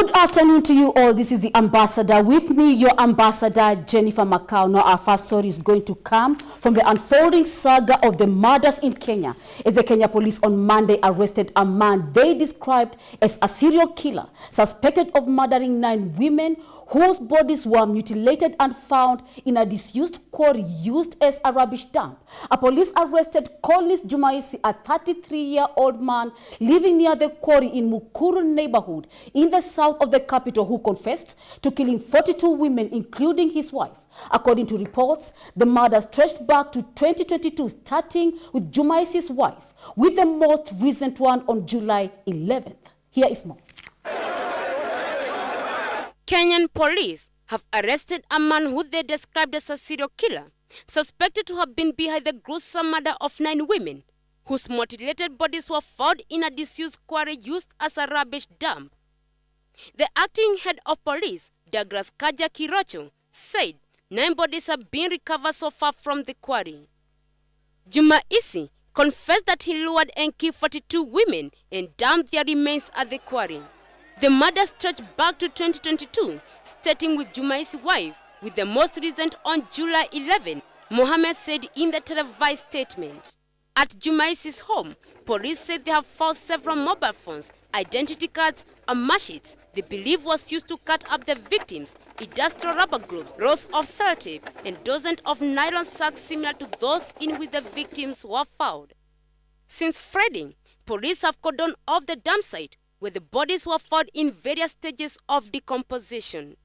Good afternoon to you all. This is the Ambassador. With me, your Ambassador, Jennifer Macau. Now, our first story is going to come from the unfolding saga of the murders in Kenya, as the Kenya police on Monday arrested a man they described as a serial killer, suspected of murdering 9 women whose bodies were mutilated and found in a disused quarry used as a rubbish dump. A police arrested Collins Jumaisi, a 33-year-old man living near the quarry in Mukuru neighborhood in the south of the capital, who confessed to killing 42 women, including his wife. According to reports, the murder stretched back to 2022, starting with Jumaisi's wife, with the most recent one on July 11th. Here is more. Kenyan police have arrested a man who they described as a serial killer, suspected to have been behind the gruesome murder of 9 women, whose mutilated bodies were found in a disused quarry used as a rubbish dump. The acting head of police, Douglas Kaja Kirocho, said 9 bodies have been recovered so far from the quarry. Jumaisi confessed that he lured and killed 42 women and dumped their remains at the quarry. The murder stretched back to 2022, starting with Jumaisi's wife, with the most recent on July 11, Mohammed said in the televised statement. At Jumaisi's home, police said they have found several mobile phones, identity cards, and machetes they believe was used to cut up the victims, industrial rubber gloves, rolls of sellotape, and dozens of nylon sacks similar to those in which the victims were found. Since Friday, police have cordoned off the dump site, where the bodies were found in various stages of decomposition.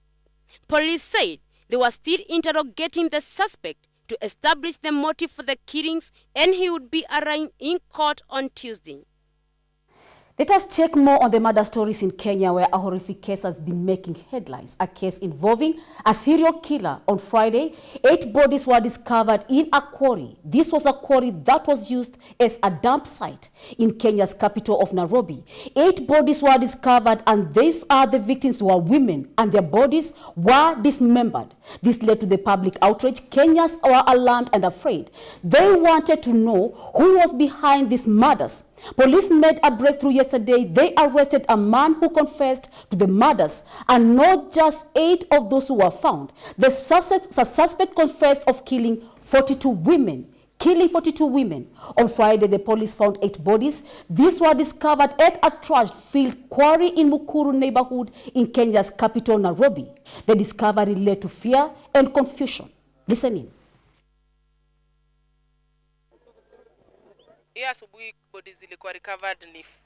Police said they were still interrogating the suspect to establish the motive for the killings, and he would be arraigned in court on Tuesday. Let us check more on the murder stories in Kenya, where a horrific case has been making headlines. A case involving a serial killer. On Friday, 8 bodies were discovered in a quarry. This was a quarry that was used as a dump site in Kenya's capital of Nairobi. 8 bodies were discovered, and these are the victims were women, and their bodies were dismembered. This led to the public outrage. Kenyans were alarmed and afraid. They wanted to know who was behind these murders. Police made a breakthrough yesterday. They arrested a man who confessed to the murders, and not just 8 of those who were found. The suspect confessed of killing 42 women. On Friday, the police found 8 bodies. These were discovered at a trash-filled quarry in Mukuru neighborhood in Kenya's capital, Nairobi. The discovery led to fear and confusion. Listen in. Recovered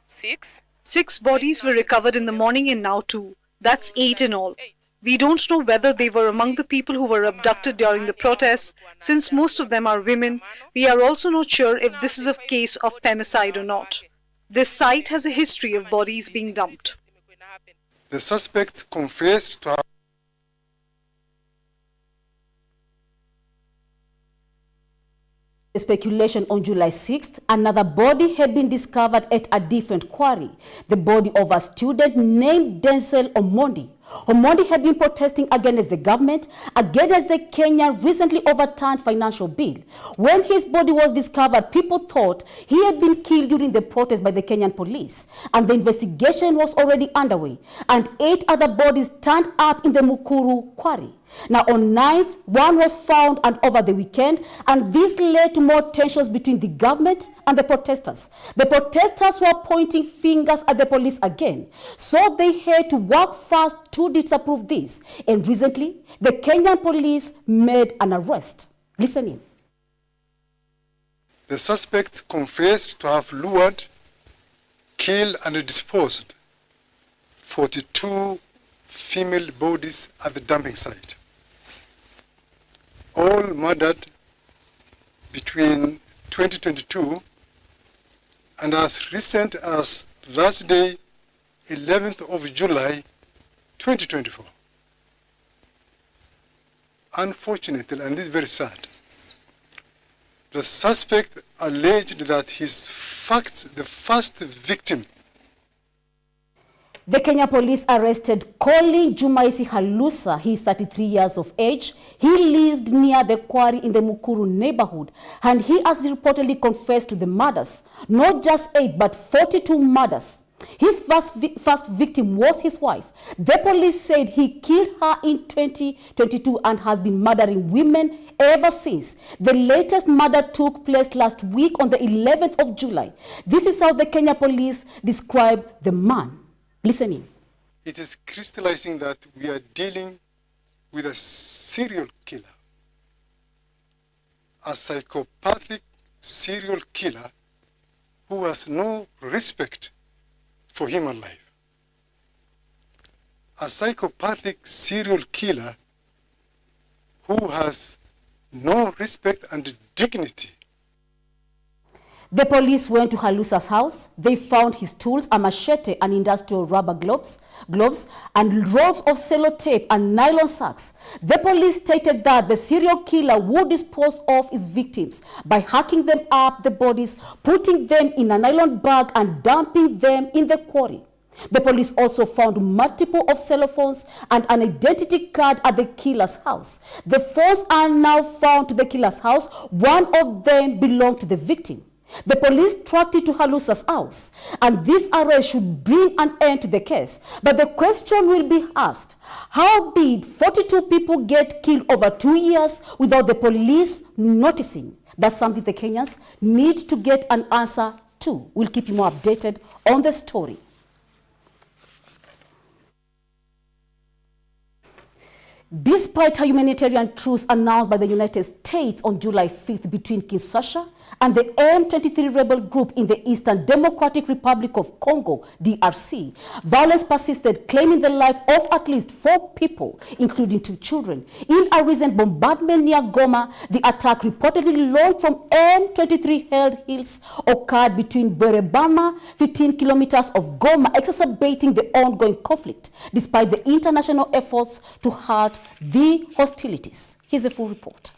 6. 6 bodies were recovered in the morning and now 2. That's 8 in all. We don't know whether they were among the people who were abducted during the protests. Since most of them are women, we are also not sure if this is a case of femicide or not. This site has a history of bodies being dumped. The suspect confessed to have speculation. On July 6th, another body had been discovered at a different quarry, the body of a student named Denzel Omondi. Omondi had been protesting against the government, against the Kenya recently overturned financial bill. When his body was discovered, people thought he had been killed during the protest by the Kenyan police, and the investigation was already underway, and 8 other bodies turned up in the Mukuru quarry. Now, on 9th, one was found and over the weekend, and this led to more tensions between the government and the protesters. The protesters were pointing fingers at the police again, so they had to work fast to disapprove this. And recently, the Kenyan police made an arrest. Listen in. The suspect confessed to have lured, killed, and disposed 42 female bodies at the dumping site, all murdered between 2022 and as recent as last day, 11th of July, 2024. Unfortunately, and this is very sad, the suspect alleged that the first victim. The Kenya police arrested Collins Jumaisi Halusa. He is 33 years of age. He lived near the quarry in the Mukuru neighborhood, and he has reportedly confessed to the murders. Not just 8, but 42 murders. His first victim was his wife. The police said he killed her in 2022 and has been murdering women ever since. The latest murder took place last week on the 11th of July. This is how the Kenya police described the man. Listen in. It is crystallizing that we are dealing with a serial killer, a psychopathic serial killer who has no respect for human life. A psychopathic serial killer who has no respect and dignity. The police went to Halusa's house. They found his tools, a machete, and industrial rubber gloves, and rolls of sellotape and nylon sacks. The police stated that the serial killer would dispose of his victims by hacking them up the bodies, putting them in a nylon bag, and dumping them in the quarry. The police also found multiple of cell phones and an identity card at the killer's house. The phones are now found to the killer's house. One of them belonged to the victim. The police tracked it to Halusa's house, and this arrest should bring an end to the case. But the question will be asked, how did 42 people get killed over 2 years without the police noticing? That's something the Kenyans need to get an answer to. We'll keep you more updated on the story. Despite a humanitarian truce announced by the United States on July 5th between Kinshasa and the M23 rebel group in the Eastern Democratic Republic of Congo, DRC, violence persisted, claiming the life of at least 4 people, including 2 children. In a recent bombardment near Goma, the attack reportedly launched from M23-held hills occurred between Berebama, 15 kilometers of Goma, exacerbating the ongoing conflict, despite the international efforts to halt the hostilities. Here's the full report.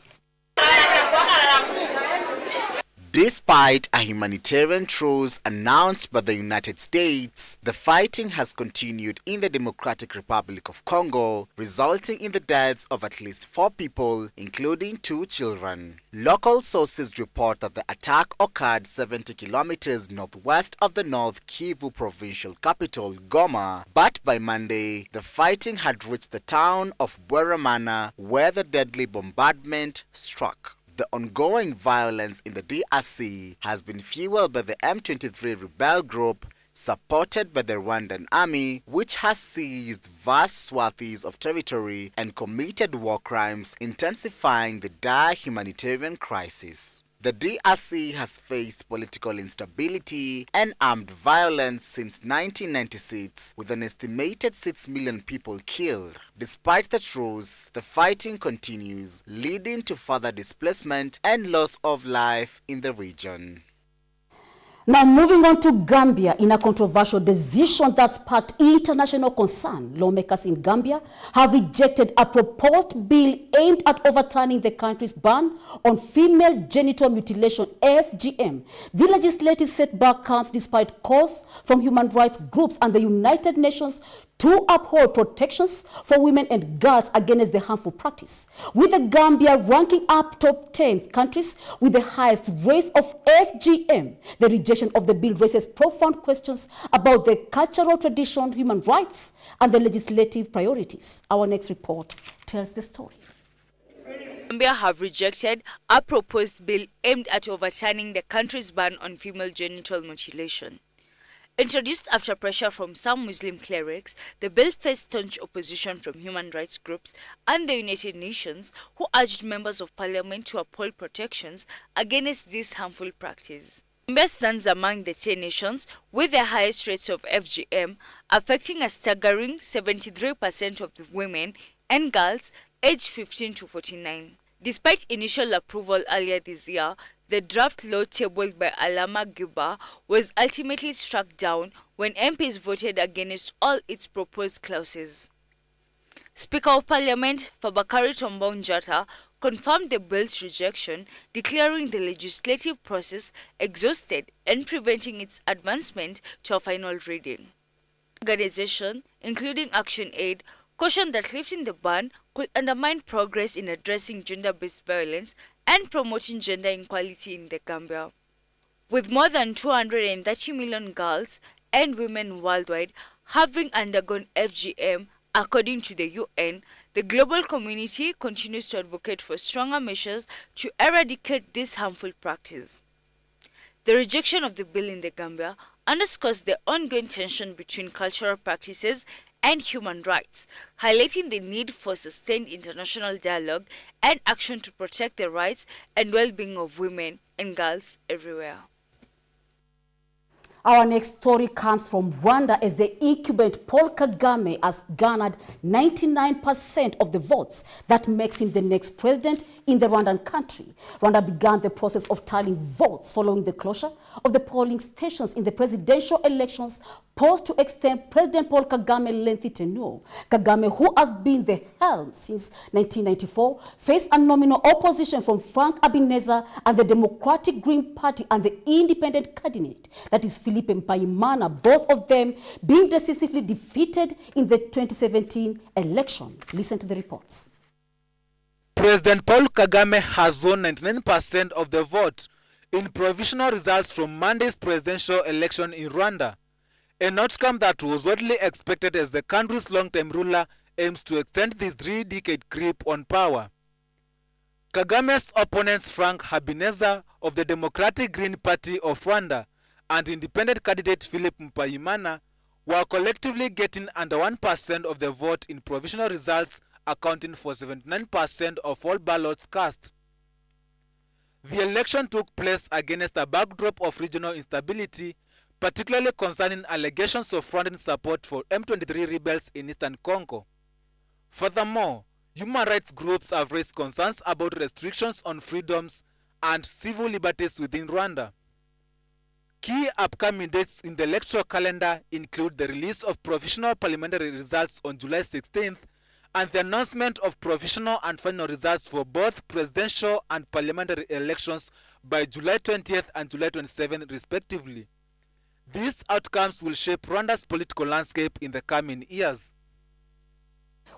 Despite a humanitarian truce announced by the United States, the fighting has continued in the Democratic Republic of Congo, resulting in the deaths of at least 4 people, including 2 children. Local sources report that the attack occurred 70 kilometers northwest of the North Kivu provincial capital, Goma, but by Monday, the fighting had reached the town of Bweremana, where the deadly bombardment struck. The ongoing violence in the DRC has been fueled by the M23 rebel group supported by the Rwandan army, which has seized vast swathes of territory and committed war crimes, intensifying the dire humanitarian crisis. The DRC has faced political instability and armed violence since 1996, with an estimated 6 million people killed. Despite the truce, the fighting continues, leading to further displacement and loss of life in the region. Now moving on to Gambia, in a controversial decision that sparked international concern, lawmakers in Gambia have rejected a proposed bill aimed at overturning the country's ban on female genital mutilation, FGM. The legislative setback comes despite calls from human rights groups and the United Nations to uphold protections for women and girls against the harmful practice, with the Gambia ranking up top 10 countries with the highest rates of FGM. The rejection of the bill raises profound questions about the cultural tradition, human rights, and the legislative priorities. Our next report tells the story. Gambia have rejected a proposed bill aimed at overturning the country's ban on female genital mutilation. Introduced after pressure from some Muslim clerics, the bill faced staunch opposition from human rights groups and the United Nations, who urged members of parliament to uphold protections against this harmful practice. Gambia stands among the 10 nations with the highest rates of FGM, affecting a staggering 73% of the women and girls aged 15 to 49. Despite initial approval earlier this year, the draft law tabled by Alama Guba was ultimately struck down when MPs voted against all its proposed clauses. Speaker of Parliament Fabakary Tombong Jatta confirmed the bill's rejection, declaring the legislative process exhausted and preventing its advancement to a final reading. Organization, including Action Aid, cautioned that lifting the ban could undermine progress in addressing gender-based violence and promoting gender equality in the Gambia. With more than 230 million girls and women worldwide having undergone FGM. According to the UN, the global community continues to advocate for stronger measures to eradicate this harmful practice. The rejection of the bill in the Gambia underscores the ongoing tension between cultural practices and human rights, highlighting the need for sustained international dialogue and action to protect the rights and well-being of women and girls everywhere. Our next story comes from Rwanda as the incumbent Paul Kagame has garnered 99% of the votes that makes him the next president in the Rwandan country. Rwanda began the process of tallying votes following the closure of the polling stations in the presidential elections posed to extend President Paul Kagame's lengthy tenure. Kagame, who has been the helm since 1994, faced a nominal opposition from Frank Habineza and the Democratic Green Party and the independent candidate, that is Philippe Mpayimana, both of them being decisively defeated in the 2017 election. Listen to the reports. President Paul Kagame has won 99% of the vote in provisional results from Monday's presidential election in Rwanda, an outcome that was widely expected as the country's long-term ruler aims to extend the three-decade grip on power. Kagame's opponents Frank Habineza of the Democratic Green Party of Rwanda and independent candidate Philip Mpayimana were collectively getting under 1% of the vote in provisional results, accounting for 79% of all ballots cast. The election took place against a backdrop of regional instability, particularly concerning allegations of Rwandan support for M23 rebels in eastern Congo. Furthermore, human rights groups have raised concerns about restrictions on freedoms and civil liberties within Rwanda. Key upcoming dates in the electoral calendar include the release of provisional parliamentary results on July 16th and the announcement of provisional and final results for both presidential and parliamentary elections by July 20th and July 27th respectively. These outcomes will shape Rwanda's political landscape in the coming years.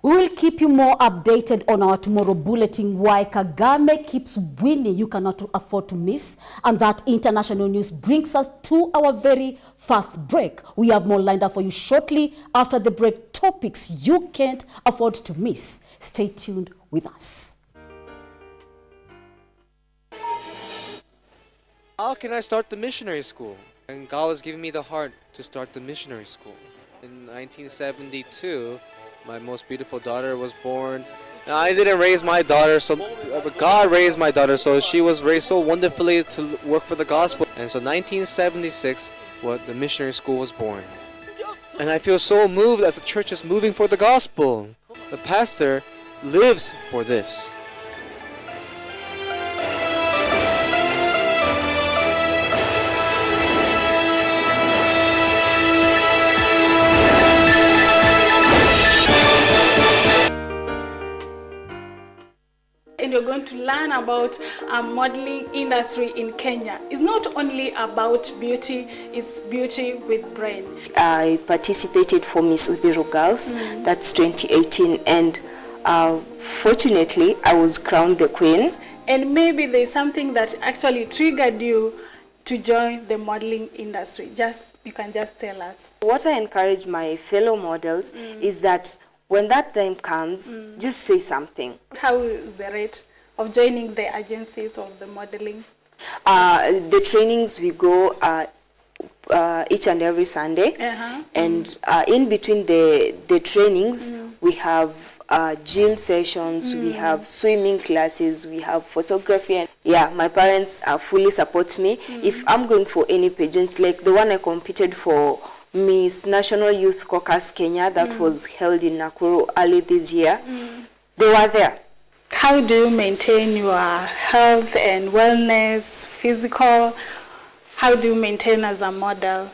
We will keep you more updated on our tomorrow bulletin. Why Kagame keeps winning, you cannot afford to miss. And that international news brings us to our very first break. We have more lined up for you shortly after the break. Topics you can't afford to miss. Stay tuned with us. How can I start the missionary school? And God was giving me the heart to start the missionary school. In 1972, my most beautiful daughter was born. Now, I didn't raise my daughter, but God raised my daughter, so she was raised so wonderfully to work for the gospel. And so 1976, the missionary school was born. And I feel so moved as the church is moving for the gospel. The pastor lives for this. And you're going to learn about modeling industry in Kenya. It's not only about beauty, it's beauty with brain. I participated for Miss Udhiro Girls, that's 2018, and fortunately I was crowned the queen. And maybe there's something that actually triggered you to join the modeling industry. You can just tell us. What I encourage my fellow models is that when that time comes, just say something. How is the rate of joining the agencies of the modeling? The trainings we go each and every Sunday, and in between the trainings we have gym sessions, we have swimming classes, we have photography. And yeah, my parents fully support me. If I'm going for any pageants, like the one I competed for, Miss National Youth Caucus Kenya, that was held in Nakuru early this year, they were there. How do you maintain your health and wellness, physical? How do you maintain as a model?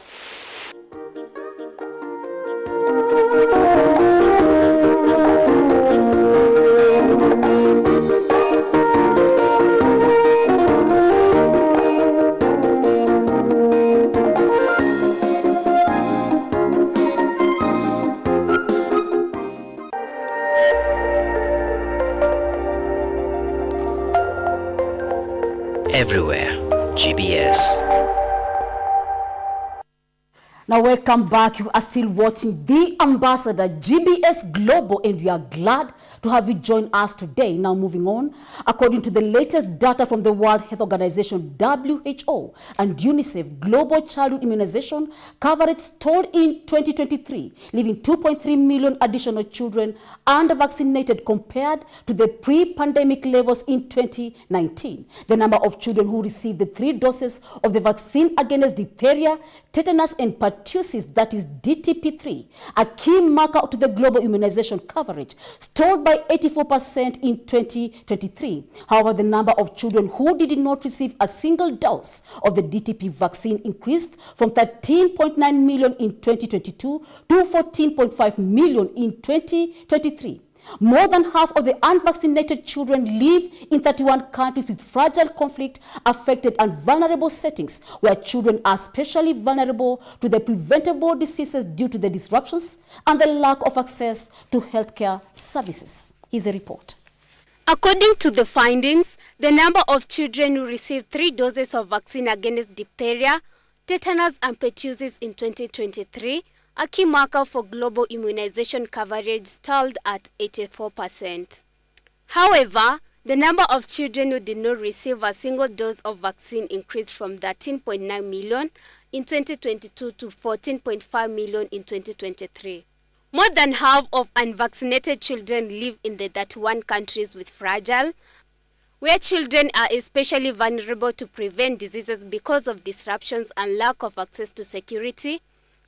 Everywhere, GBS. Now, welcome back. You are still watching The Ambassador, GBS Global, and we are glad to have you join us today. Now, moving on, according to the latest data from the World Health Organization, WHO, and UNICEF, global childhood immunization coverage stalled in 2023, leaving 2.3 million additional children under-vaccinated compared to the pre-pandemic levels in 2019. The number of children who received the 3 doses of the vaccine against diphtheria, tetanus, and pertussis, that is DTP3, a key marker to the global immunization coverage, stalled by 84% in 2023. However, the number of children who did not receive a single dose of the DTP vaccine increased from 13.9 million in 2022 to 14.5 million in 2023. More than half of the unvaccinated children live in 31 countries with fragile, conflict-affected and vulnerable settings, where children are especially vulnerable to the preventable diseases due to the disruptions and the lack of access to healthcare services. Here's the report. According to the findings, the number of children who received 3 doses of vaccine against diphtheria, tetanus and pertussis in 2023, a key marker for global immunization coverage, stalled at 84%. However, the number of children who did not receive a single dose of vaccine increased from 13.9 million in 2022 to 14.5 million in 2023. More than half of unvaccinated children live in the 31 countries with fragile, where children are especially vulnerable to prevent diseases because of disruptions and lack of access to security,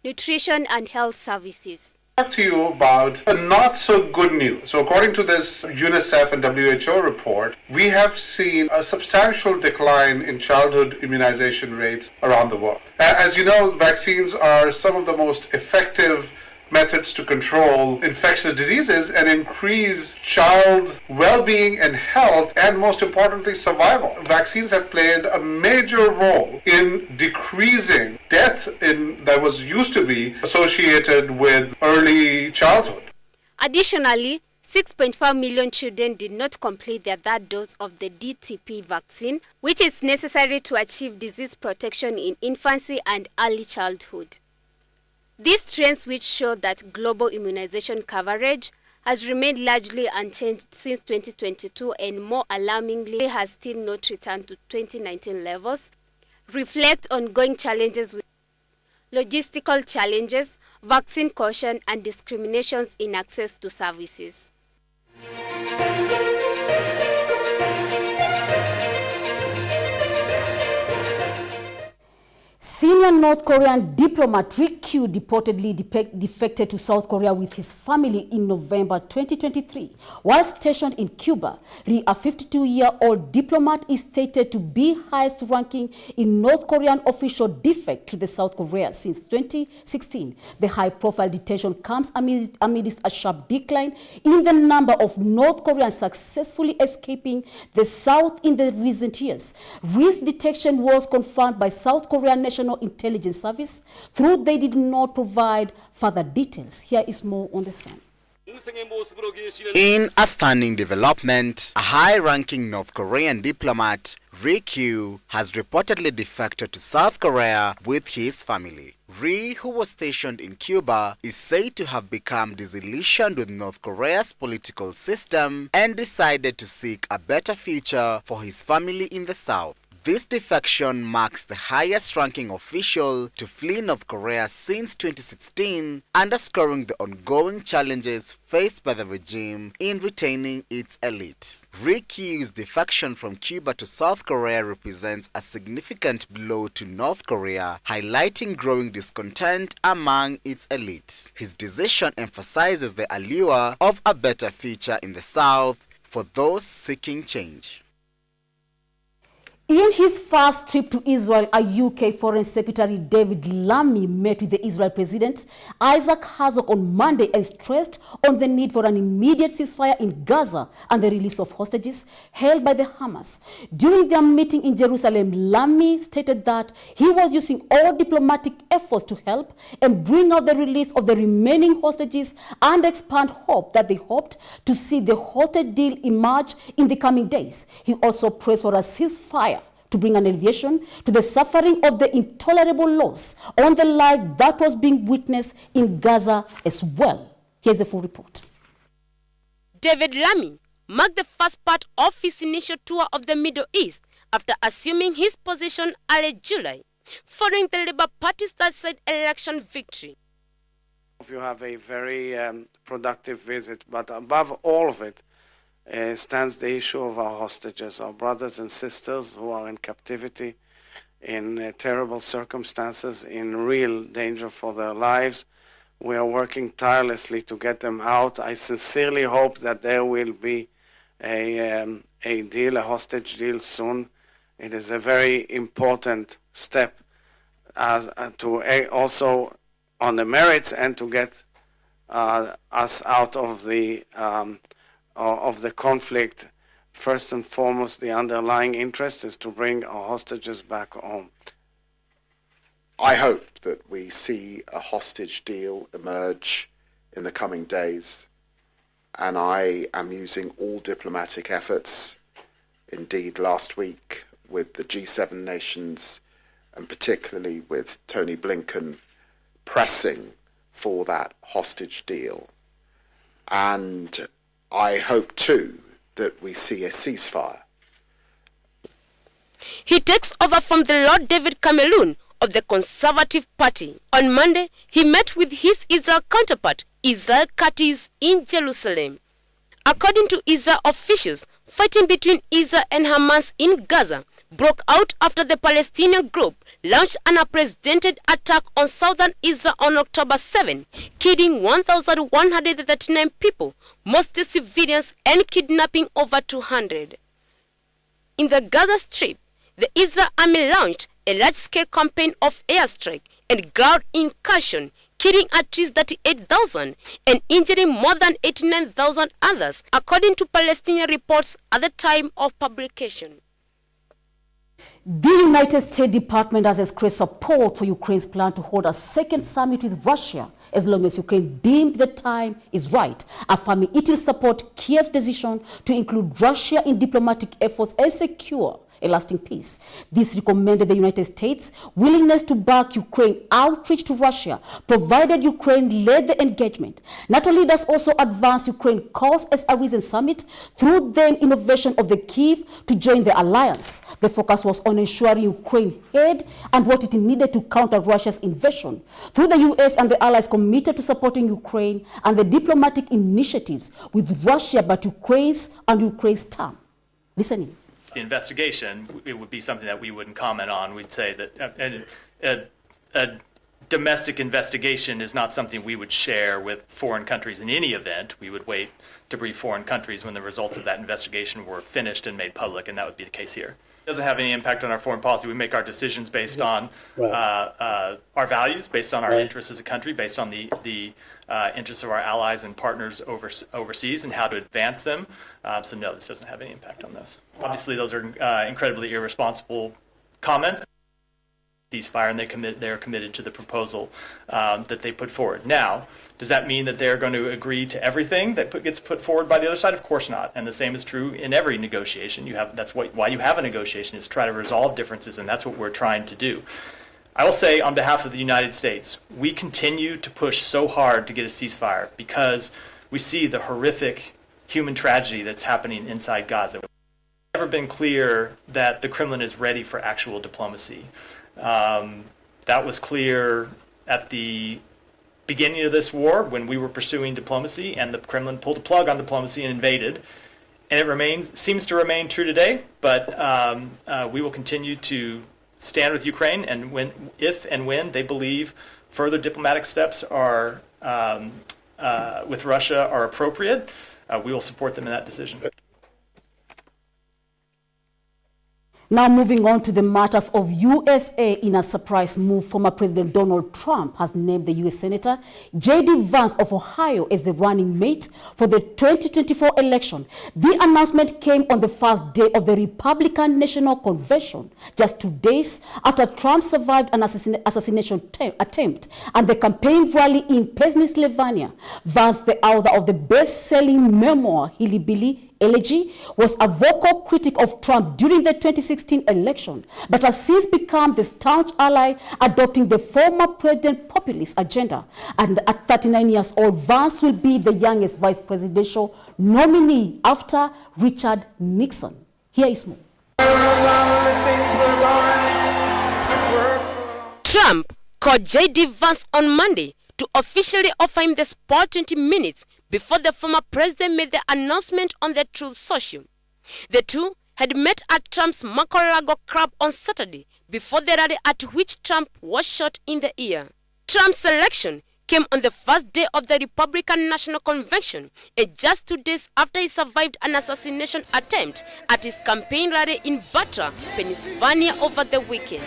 nutrition and health services. Talk to you about a not so good news. So according to this UNICEF and WHO report, we have seen a substantial decline in childhood immunization rates around the world. As you know, vaccines are some of the most effective methods to control infectious diseases and increase child well-being and health, and most importantly, survival. Vaccines have played a major role in decreasing death that was used to be associated with early childhood. Additionally, 6.5 million children did not complete their 3rd dose of the DTP vaccine, which is necessary to achieve disease protection in infancy and early childhood. These trends, which show that global immunization coverage has remained largely unchanged since 2022 and more alarmingly has still not returned to 2019 levels, reflect ongoing challenges with logistical challenges, vaccine caution, and discriminations in access to services. Senior North Korean diplomat Ri Kyu reportedly defected to South Korea with his family in November 2023. While stationed in Cuba, Ri, a 52-year-old diplomat, is stated to be highest ranking in North Korean official defect to the South Korea since 2016. The high-profile detention comes amidst a sharp decline in the number of North Koreans successfully escaping the South in the recent years. Ri's detection was confirmed by South Korean National Intelligence Service, though they did not provide further details. Here is more on the same. In a stunning development, a high-ranking North Korean diplomat, Ri Kyu, has reportedly defected to South Korea with his family. Ri, who was stationed in Cuba, is said to have become disillusioned with North Korea's political system and decided to seek a better future for his family in the South. This defection marks the highest-ranking official to flee North Korea since 2016, underscoring the ongoing challenges faced by the regime in retaining its elite. Ri Kyu's defection from Cuba to South Korea represents a significant blow to North Korea, highlighting growing discontent among its elite. His decision emphasizes the allure of a better future in the South for those seeking change. In his first trip to Israel, a UK Foreign Secretary David Lammy met with the Israel President Isaac Herzog on Monday and stressed on the need for an immediate ceasefire in Gaza and the release of hostages held by the Hamas. During their meeting in Jerusalem, Lammy stated that he was using all diplomatic efforts to help and bring out the release of the remaining hostages and expand hope that they hoped to see the halted deal emerge in the coming days. He also pressed for a ceasefire to bring an alleviation to the suffering of the intolerable loss on the life that was being witnessed in Gaza as well. Here's the full report. David Lammy marked the first part of his initial tour of the Middle East after assuming his position early July, following the Labour Party's third-side election victory. You have a very productive visit, but above all of it stands the issue of our hostages, our brothers and sisters who are in captivity in terrible circumstances, in real danger for their lives. We are working tirelessly to get them out. I sincerely hope that there will be a deal, a hostage deal soon. It is a very important step as to also on the merits and to get us out of the conflict. First and foremost, the underlying interest is to bring our hostages back home. I hope that we see a hostage deal emerge in the coming days, and I am using all diplomatic efforts. Indeed, last week with the G7 nations, and particularly with Tony Blinken, pressing for that hostage deal. And I hope too that we see a ceasefire. He takes over from the Lord David Cameron of the Conservative Party. On Monday, he met with his Israel counterpart, Israel Katz, in Jerusalem. According to Israel officials, fighting between Israel and Hamas in Gaza broke out after the Palestinian group launched an unprecedented attack on southern Israel on October 7, killing 1,139 people, mostly civilians, and kidnapping over 200. In the Gaza Strip, the Israel army launched a large-scale campaign of airstrike and ground incursion, killing at least 38,000 and injuring more than 89,000 others, according to Palestinian reports at the time of publication. The United States Department has expressed support for Ukraine's plan to hold a second summit with Russia as long as Ukraine deemed the time is right, affirming it will support Kiev's decision to include Russia in diplomatic efforts and secure a lasting peace. This recommended the United States' willingness to back Ukraine outreach to Russia, provided Ukraine led the engagement. NATO leaders also advanced Ukraine cause as a recent summit through the innovation of the Kyiv to join the alliance. The focus was on ensuring Ukraine had and what it needed to counter Russia's invasion. Through the US and the allies committed to supporting Ukraine and the diplomatic initiatives with Russia, but Ukraine's term. Listen in. The investigation, it would be something that we wouldn't comment on. We'd say that a domestic investigation is not something we would share with foreign countries in any event. We would wait to brief foreign countries when the results of that investigation were finished and made public, and that would be the case here. It doesn't have any impact on our foreign policy. We make our decisions based on our values, based on our interests as a country, based on the interests of our allies and partners overseas and how to advance them. So no, this doesn't have any impact on those. Obviously, those are incredibly irresponsible comments. Ceasefire, and they are committed to the proposal that they put forward. Now, does that mean that they're going to agree to everything that gets put forward by the other side? Of course not. And the same is true in every negotiation. That's why you have a negotiation, is try to resolve differences, and that's what we're trying to do. I will say on behalf of the United States, we continue to push so hard to get a ceasefire because we see the horrific human tragedy that's happening inside Gaza. It's never been clear that the Kremlin is ready for actual diplomacy. That was clear at the beginning of this war when we were pursuing diplomacy and the Kremlin pulled a plug on diplomacy and invaded. And it seems to remain true today, but we will continue to stand with Ukraine, and if and when they believe further diplomatic steps are with Russia are appropriate, we will support them in that decision. Now moving on to the matters of USA. In a surprise move, former President Donald Trump has named the U.S. Senator J.D. Vance of Ohio as the running mate for the 2024 election. The announcement came on the first day of the Republican National Convention, just 2 days after Trump survived an assassination attempt and the campaign rally in Pennsylvania. Vance, the author of the best-selling memoir Hillbilly Eligi was a vocal critic of Trump during the 2016 election, but has since become the staunch ally, adopting the former president populist agenda. And at 39 years old, Vance will be the youngest vice presidential nominee after Richard Nixon. Here is more. Trump called J.D. Vance on Monday to officially offer him the spot 20 minutes before the former president made the announcement on the Truth Social. The two had met at Trump's Mar-a-Lago club on Saturday before the rally at which Trump was shot in the ear. Trump's election came on the first day of the Republican National Convention, and just 2 days after he survived an assassination attempt at his campaign rally in Butler, Pennsylvania over the weekend.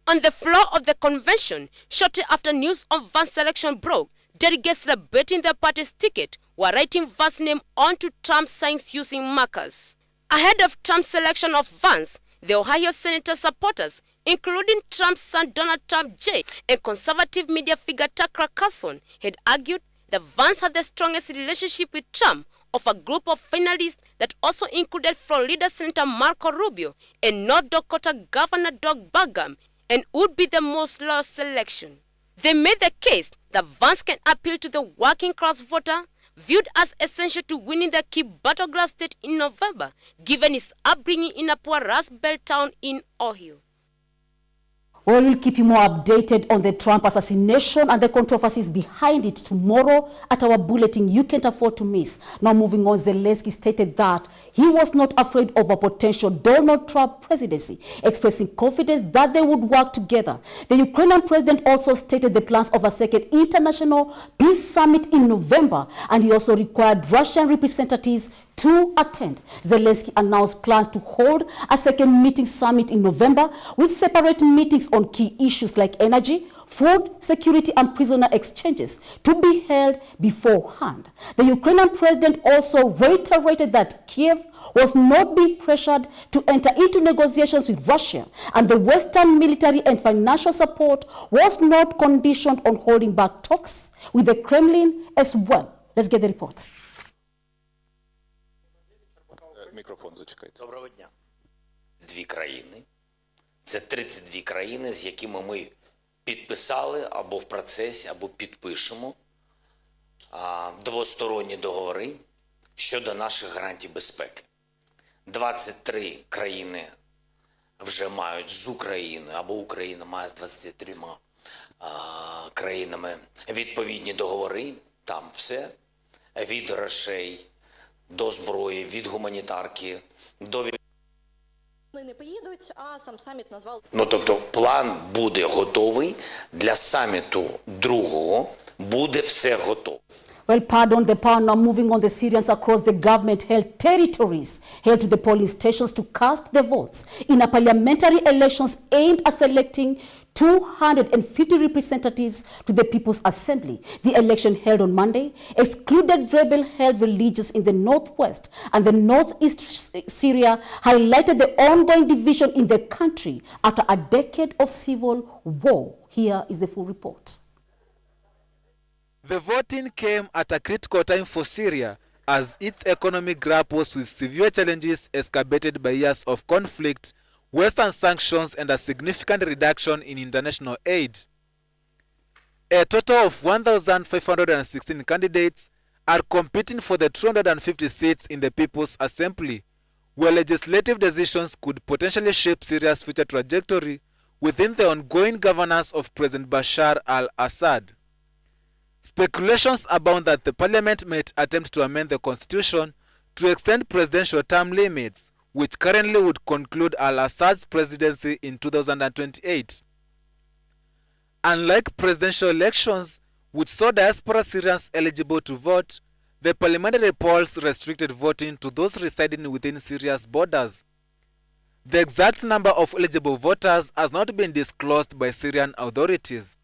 On the floor of the convention, shortly after news of Vance's election broke, delegates celebrating the party's ticket were writing Vance's name onto Trump's signs using markers. Ahead of Trump's selection of Vance, the Ohio senator supporters, including Trump's son Donald Trump Jr. and conservative media figure Tucker Carlson, had argued that Vance had the strongest relationship with Trump of a group of finalists that also included Florida Senator Marco Rubio and North Dakota Governor Doug Burgum, and would be the most loyal selection. They made the case that Vance can appeal to the working class voter, viewed as essential to winning the key battleground state in November, given his upbringing in a poor Rust Belt town in Ohio. Well, we'll keep you more updated on the Trump assassination and the controversies behind it tomorrow at our bulletin you can't afford to miss. Now moving on, Zelensky stated that he was not afraid of a potential Donald Trump presidency, expressing confidence that they would work together. The Ukrainian president also stated the plans of a second international peace summit in November, and he also required Russian representatives to attend. Zelensky announced plans to hold a second meeting summit in November with separate meetings on key issues like energy, food security, and prisoner exchanges to be held beforehand. The Ukrainian president also reiterated that Kiev was not being pressured to enter into negotiations with Russia, and the Western military and financial support was not conditioned on holding back talks with the Kremlin as well. Let's get the report. Мікрофон зачекайте. Доброго дня. Дві країни. Це 32 країни, з якими ми підписали або в процесі, або підпишемо двосторонні договори щодо наших гарантій безпеки. 23 країни вже мають з Україною, або Україна має з 23 країнами відповідні договори. Там все. Від грошей до зброї, від гуманітарки, до... Не поїдуть, а сам саміт назвав... тобто план буде готовий, для саміту другого буде все готово. Well, pardon the power. Now moving on, the Syrians across the government-held territories held to the polling stations to cast their votes in a parliamentary elections aimed at selecting 250 representatives to the People's Assembly. The election held on Monday excluded rebel-held religions in the northwest and the northeast. Syria highlighted the ongoing division in the country after a decade of civil war. Here is the full report. The voting came at a critical time for Syria as its economy grapples with severe challenges exacerbated by years of conflict, Western sanctions, and a significant reduction in international aid. A total of 1,516 candidates are competing for the 250 seats in the People's Assembly, where legislative decisions could potentially shape Syria's future trajectory within the ongoing governance of President Bashar al-Assad. Speculations abound that the parliament might attempt to amend the constitution to extend presidential term limits, which currently would conclude al-Assad's presidency in 2028. Unlike presidential elections, which saw diaspora Syrians eligible to vote, the parliamentary polls restricted voting to those residing within Syria's borders. The exact number of eligible voters has not been disclosed by Syrian authorities.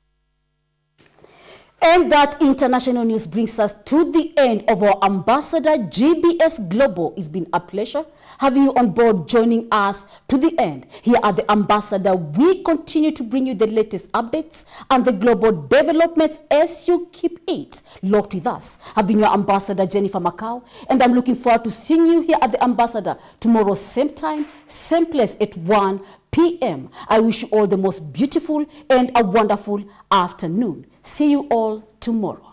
And that international news brings us to the end of our Ambassador GBS Global. It's been a pleasure having you on board, joining us to the end. Here at the Ambassador, we continue to bring you the latest updates and the global developments as you keep it locked with us. I've been your Ambassador, Jennifer Macau, and I'm looking forward to seeing you here at the Ambassador tomorrow, same time, same place at 1 p.m. I wish you all the most beautiful and a wonderful afternoon. See you all tomorrow.